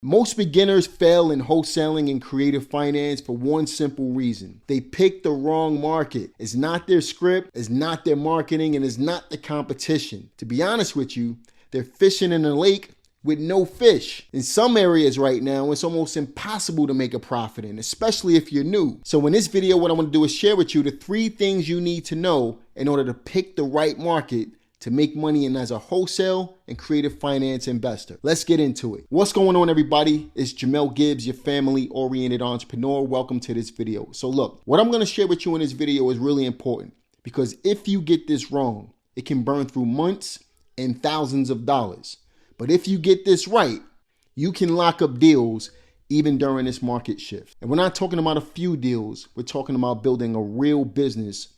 Most beginners fail in wholesaling and creative finance for one simple reason. They pick the wrong market. It's not their script, it's not their marketing, and it's not the competition. To be honest with you, they're fishing in a lake with no fish. In some areas right now, it's almost impossible to make a profit in, especially if you're new. So in this video, what I want to do is share with you the 3 things you need to know in order to pick the right market to make money in as a wholesale and creative finance investor. Let's get into it. What's going on, everybody? It's Jamel Gibbs, your family-oriented entrepreneur. Welcome to this video. So look, what I'm gonna share with you in this video is really important because if you get this wrong, it can burn through months and thousands of dollars. But if you get this right, you can lock up deals even during this market shift. And we're not talking about a few deals, we're talking about building a real business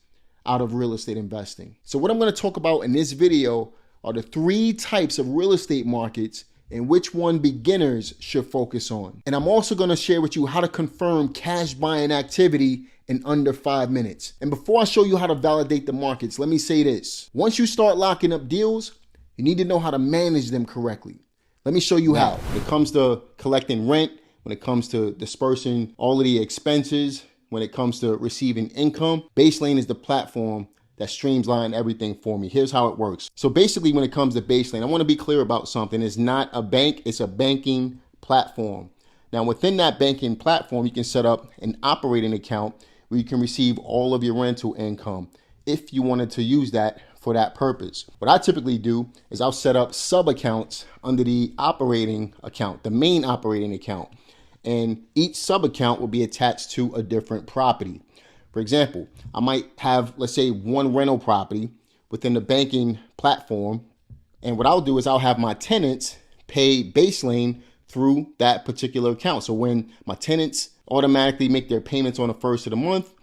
out of real estate investing. So what I'm going to talk about in this video are the 3 types of real estate markets and which one beginners should focus on. And I'm also going to share with you how to confirm cash buying activity in under 5 minutes. And before I show you how to validate the markets, let me say this. Once you start locking up deals, you need to know how to manage them correctly. Let me show you how. When it comes to collecting rent, when it comes to dispersing all of the expenses, when it comes to receiving income, Baselane is the platform that streamlines everything for me. Here's how it works. So basically, when it comes to Baselane, I want to be clear about something. It's not a bank, it's a banking platform. Now, within that banking platform, you can set up an operating account where you can receive all of your rental income if you wanted to use that for that purpose. What I typically do is I'll set up sub accounts under the operating account, the main operating account. And each sub account will be attached to a different property. For example, I might have, let's say, one rental property within the banking platform. And what I'll do is I'll have my tenants pay Baselane through that particular account. So when my tenants automatically make their payments on the first of the month,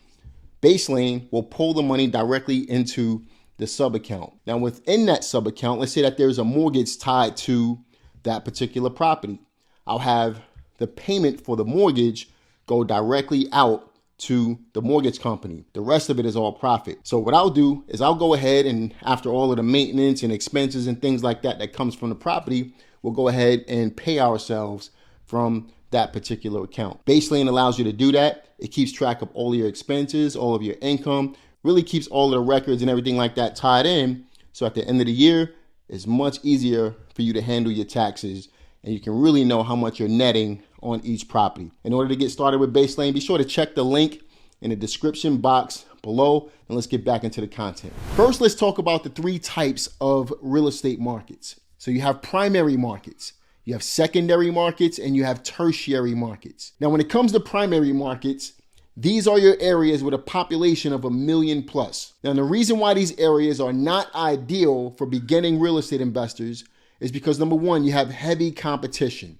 Baselane will pull the money directly into the sub account. Now within that sub account, let's say that there's a mortgage tied to that particular property. I'll have the payment for the mortgage go directly out to the mortgage company. The rest of it is all profit. So what I'll do is I'll go ahead and after all of the maintenance and expenses and things like that that comes from the property, we'll go ahead and pay ourselves from that particular account. Baselane allows you to do that. It keeps track of all your expenses, all of your income, really keeps all of the records and everything like that tied in. So at the end of the year, it's much easier for you to handle your taxes and you can really know how much you're netting on each property. In order to get started with Baselane, be sure to check the link in the description box below and let's get back into the content. First, let's talk about the 3 types of real estate markets. So you have primary markets, you have secondary markets, and you have tertiary markets. Now, when it comes to primary markets, these are your areas with a population of 1 million plus. Now, the reason why these areas are not ideal for beginning real estate investors is because number 1, you have heavy competition.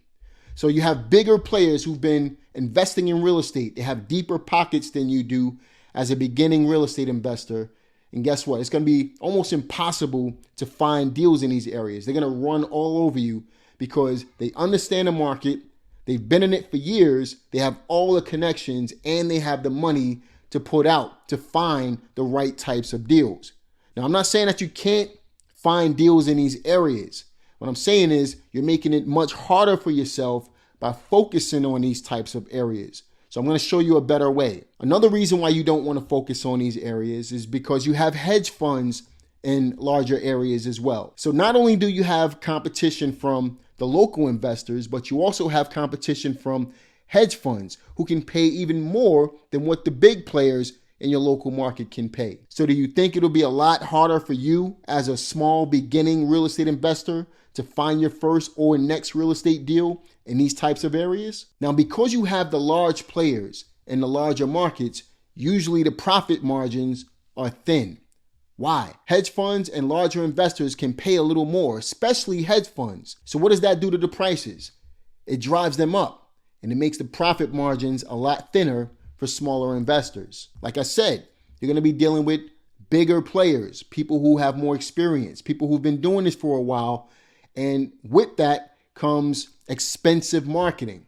So you have bigger players who've been investing in real estate. They have deeper pockets than you do as a beginning real estate investor. And guess what? It's going to be almost impossible to find deals in these areas. They're going to run all over you because they understand the market. They've been in it for years. They have all the connections and they have the money to put out to find the right types of deals. Now, I'm not saying that you can't find deals in these areas. What I'm saying is you're making it much harder for yourself by focusing on these types of areas. So I'm going to show you a better way. Another reason why you don't want to focus on these areas is because you have hedge funds in larger areas as well. So not only do you have competition from the local investors, but you also have competition from hedge funds who can pay even more than what the big players in your local market can pay. So do you think it'll be a lot harder for you as a small beginning real estate investor to find your first or next real estate deal in these types of areas? Now, because you have the large players in the larger markets, usually the profit margins are thin. Why? Hedge funds and larger investors can pay a little more, especially hedge funds. So what does that do to the prices? It drives them up and it makes the profit margins a lot thinner for smaller investors. Like I said, you're going to be dealing with bigger players, people who have more experience, people who've been doing this for a while. And with that comes expensive marketing.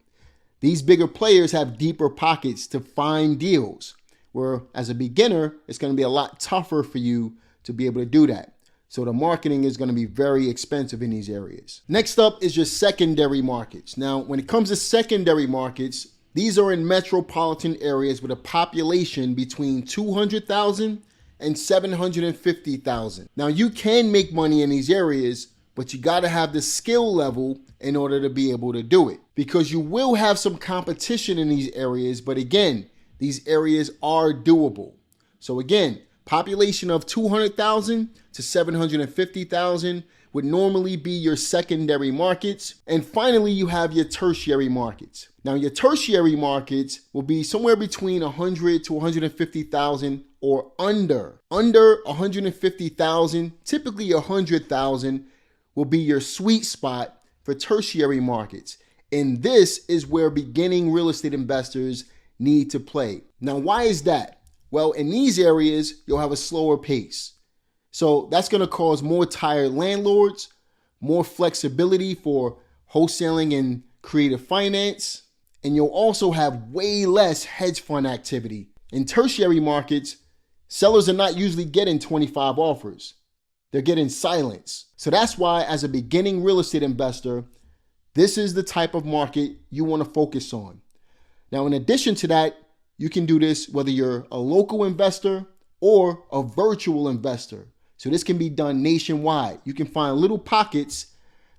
These bigger players have deeper pockets to find deals, where as a beginner, it's going to be a lot tougher for you to be able to do that. So the marketing is going to be very expensive in these areas. Next up is your secondary markets. Now, when it comes to secondary markets, these are in metropolitan areas with a population between 200,000 and 750,000. Now, you can make money in these areas, but you got to have the skill level in order to be able to do it, because you will have some competition in these areas. But again, these areas are doable. So again, population of 200,000 to 750,000 would normally be your secondary markets. And finally, you have your tertiary markets. Now, your tertiary markets will be somewhere between 100 to 150,000 or under. Under 150,000, typically 100,000 will be your sweet spot for tertiary markets. And this is where beginning real estate investors need to play. Now, why is that? Well, in these areas, you'll have a slower pace. So that's going to cause more tired landlords, more flexibility for wholesaling and creative finance, and you'll also have way less hedge fund activity. In tertiary markets, sellers are not usually getting 25 offers. They're getting silence. So that's why, as a beginning real estate investor, this is the type of market you want to focus on. Now, in addition to that, you can do this whether you're a local investor or a virtual investor. So this can be done nationwide. You can find little pockets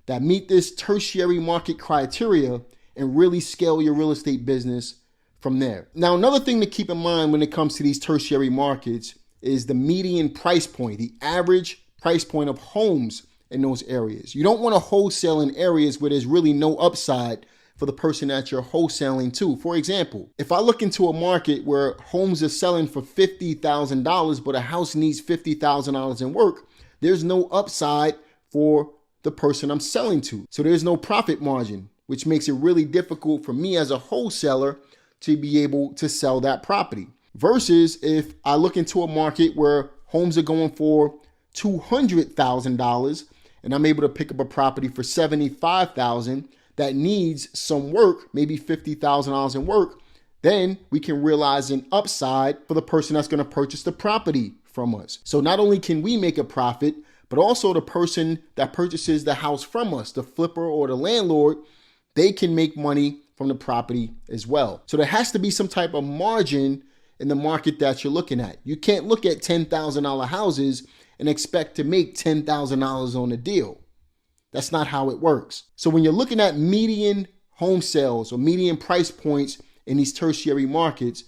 that meet this tertiary market criteria and really scale your real estate business from there. Now, another thing to keep in mind when it comes to these tertiary markets is the median price point, the average price point of homes in those areas. You don't want to wholesale in areas where there's really no upside for the person that you're wholesaling to. For example, if I look into a market where homes are selling for $50,000, but a house needs $50,000 in work, there's no upside for the person I'm selling to. So there's no profit margin, which makes it really difficult for me as a wholesaler to be able to sell that property. Versus if I look into a market where homes are going for $200,000 and I'm able to pick up a property for $75,000 that needs some work, maybe $50,000 in work, then we can realize an upside for the person that's going to purchase the property from us. So not only can we make a profit, but also the person that purchases the house from us, the flipper or the landlord, they can make money from the property as well. So there has to be some type of margin in the market that you're looking at. You can't look at $10,000 houses and expect to make $10,000 on a deal. That's not how it works. So when you're looking at median home sales or median price points in these tertiary markets,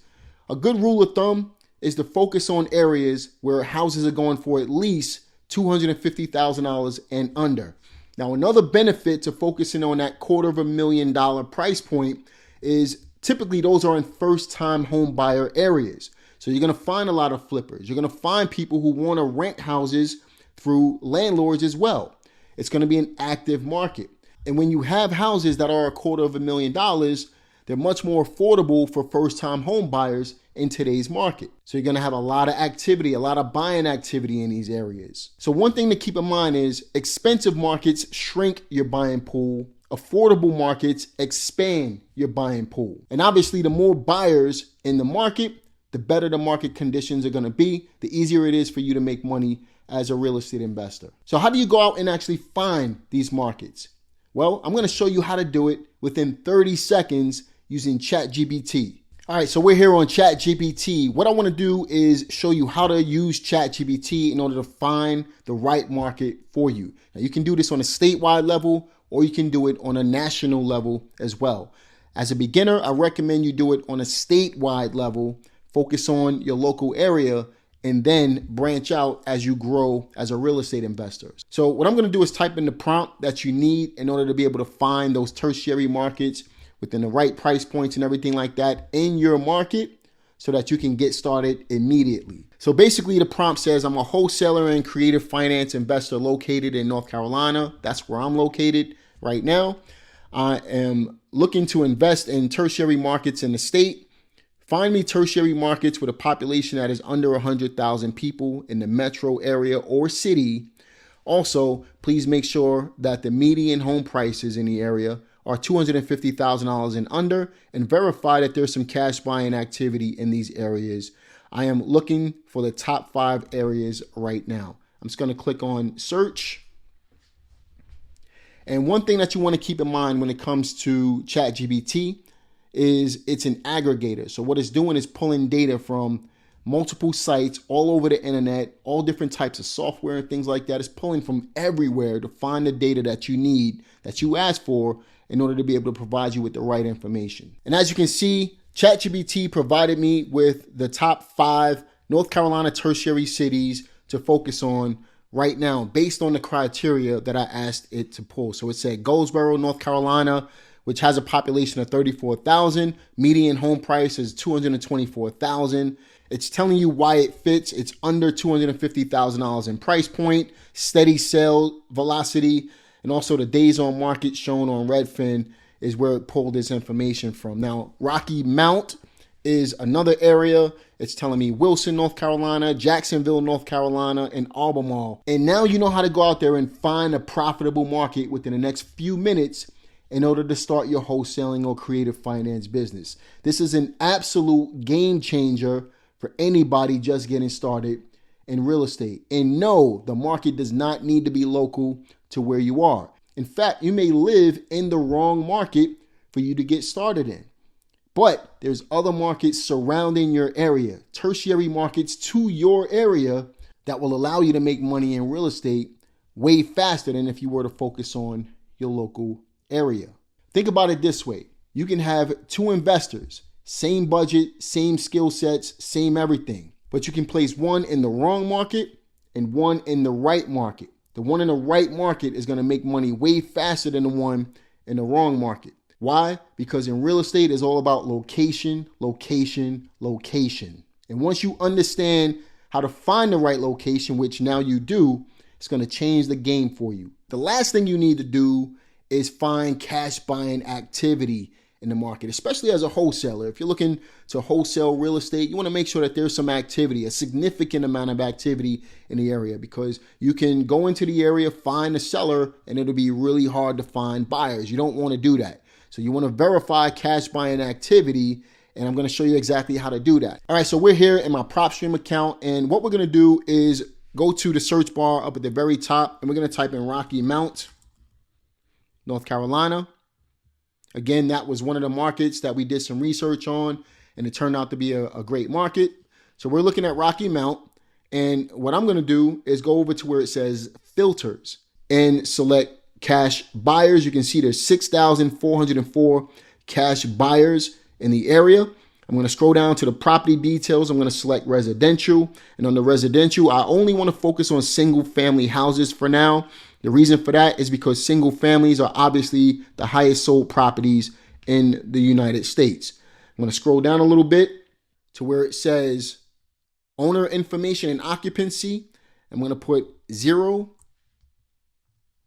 a good rule of thumb is to focus on areas where houses are going for at least $250,000 and under. Now, another benefit to focusing on that $250,000 price point is typically those are in first-time home buyer areas. So you're going to find a lot of flippers. You're going to find people who want to rent houses through landlords as well. It's going to be an active market. And when you have houses that are $250,000, they're much more affordable for first-time home buyers in today's market. So you're going to have a lot of activity, a lot of buying activity in these areas. So one thing to keep in mind is expensive markets shrink your buying pool. Affordable markets expand your buying pool. And obviously, the more buyers in the market, the better the market conditions are going to be, the easier it is for you to make money as a real estate investor. So how do you go out and actually find these markets? Well, I'm going to show you how to do it within 30 seconds using ChatGPT. All right, so we're here on ChatGPT. What I want to do is show you how to use ChatGPT in order to find the right market for you. Now, you can do this on a statewide level, or you can do it on a national level as well. As a beginner, I recommend you do it on a statewide level, focus on your local area, and then branch out as you grow as a real estate investor. So what I'm going to do is type in the prompt that you need in order to be able to find those tertiary markets within the right price points and everything like that in your market so that you can get started immediately. So basically the prompt says, I'm a wholesaler and creative finance investor located in North Carolina. That's where I'm located right now. I am looking to invest in tertiary markets in the state. Find me tertiary markets with a population that is under 100,000 people in the metro area or city. Also, please make sure that the median home prices in the area are $250,000 and under, and verify that there's some cash buying activity in these areas. I am looking for the top 5 areas right now. I'm just going to click on search. And one thing that you want to keep in mind when it comes to ChatGPT is it's an aggregator. So what it's doing is pulling data from multiple sites all over the internet, all different types of software and things like that. It's pulling from everywhere to find the data that you need, that you ask for, in order to be able to provide you with the right information. And as you can see, ChatGPT provided me with the top 5 North Carolina tertiary cities to focus on right now based on the criteria that I asked it to pull. So it said Goldsboro, North Carolina, which has a population of 34,000. Median home price is $224,000. It's telling you why it fits. It's under $250,000 in price point, steady sale velocity, and also the days on market shown on Redfin is where it pulled this information from. Now, Rocky Mount is another area. It's telling me Wilson, North Carolina, Jacksonville, North Carolina, and Albemarle. And now you know how to go out there and find a profitable market within the next few minutes in order to start your wholesaling or creative finance business. This is an absolute game changer for anybody just getting started in real estate. And no, the market does not need to be local to where you are. In fact, you may live in the wrong market for you to get started in. But there's other markets surrounding your area, tertiary markets to your area that will allow you to make money in real estate way faster than if you were to focus on your local area. Think about it this way. You can have 2 investors, same budget, same skill sets, same everything, but you can place one in the wrong market and one in the right market. The one in the right market is going to make money way faster than the one in the wrong market. Why? Because in real estate, it's all about location, location, location. And once you understand how to find the right location, which now you do, it's going to change the game for you. The last thing you need to do is find cash buying activity in the market, especially as a wholesaler. If you're looking to wholesale real estate, you want to make sure that there's some activity, a significant amount of activity in the area, because you can go into the area, find a seller, and it'll be really hard to find buyers. You don't want to do that. So you want to verify cash buying activity, and I'm going to show you exactly how to do that. All right, so we're here in my PropStream account, and what we're going to do is go to the search bar up at the very top, and we're going to type in Rocky Mount, North Carolina. Again, that was one of the markets that we did some research on, and it turned out to be a great market. So we're looking at Rocky Mount, and what I'm going to do is go over to where it says filters and select cash buyers. You can see there's 6,404 cash buyers in the area. I'm going to scroll down to the property details. I'm going to select residential, and on the residential, I only want to focus on single family houses for now. The reason for that is because single families are obviously the highest sold properties in the United States. I'm going to scroll down a little bit to where it says owner information and occupancy. I'm going to put 0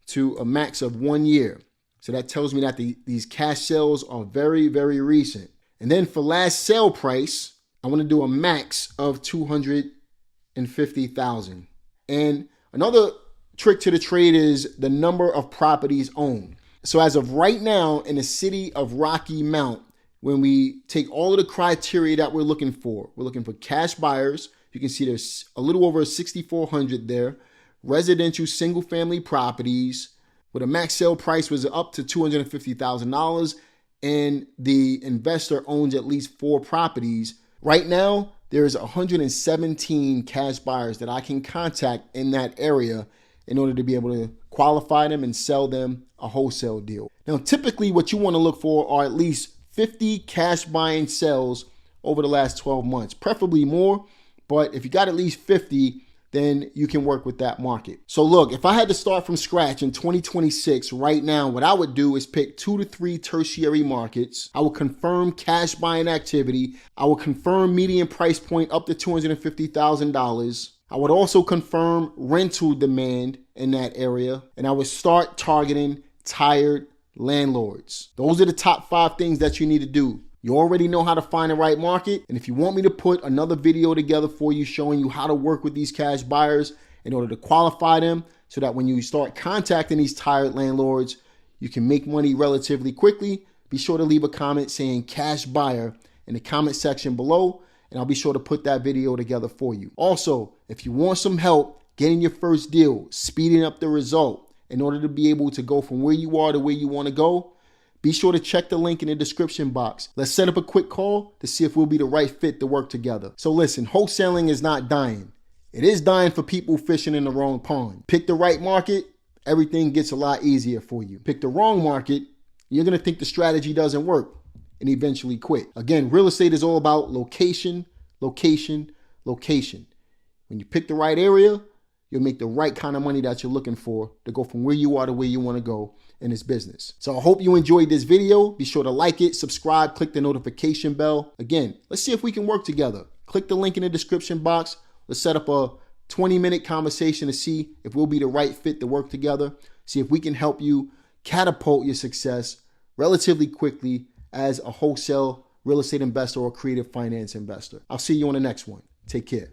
to a max of 1 year. So that tells me that these cash sales are very, very recent. And then for last sale price, I want to do a max of $250,000. And another trick to the trade is the number of properties owned. So as of right now in the city of Rocky Mount, when we take all of the criteria that we're looking for cash buyers. You can see there's a little over 6,400 there. Residential single family properties with a max sale price was up to $250,000, and the investor owns at least 4 properties. Right now, there's 117 cash buyers that I can contact in that area in order to be able to qualify them and sell them a wholesale deal. Now, typically what you want to look for are at least 50 cash buying sales over the last 12 months, preferably more. But if you got at least 50, then you can work with that market. So look, if I had to start from scratch in 2026 right now, what I would do is pick 2 to 3 tertiary markets. I will confirm cash buying activity. I will confirm median price point up to $250,000. I would also confirm rental demand in that area, and I would start targeting tired landlords. Those are the top 5 things that you need to do. You already know how to find the right market, and if you want me to put another video together for you showing you how to work with these cash buyers in order to qualify them so that when you start contacting these tired landlords, you can make money relatively quickly, be sure to leave a comment saying cash buyer in the comment section below, and I'll be sure to put that video together for you. Also, if you want some help getting your first deal, speeding up the result in order to be able to go from where you are to where you want to go, be sure to check the link in the description box. Let's set up a quick call to see if we'll be the right fit to work together. So listen, wholesaling is not dying. It is dying for people fishing in the wrong pond. Pick the right market, everything gets a lot easier for you. Pick the wrong market, you're going to think the strategy doesn't work and eventually quit. Again, real estate is all about location, location, location. When you pick the right area, you'll make the right kind of money that you're looking for to go from where you are to where you want to go in this business. So I hope you enjoyed this video. Be sure to like it, subscribe, click the notification bell. Again, let's see if we can work together. Click the link in the description box. Let's set up a 20-minute conversation to see if we'll be the right fit to work together. See if we can help you catapult your success relatively quickly as a wholesale real estate investor or creative finance investor. I'll see you on the next one. Take care.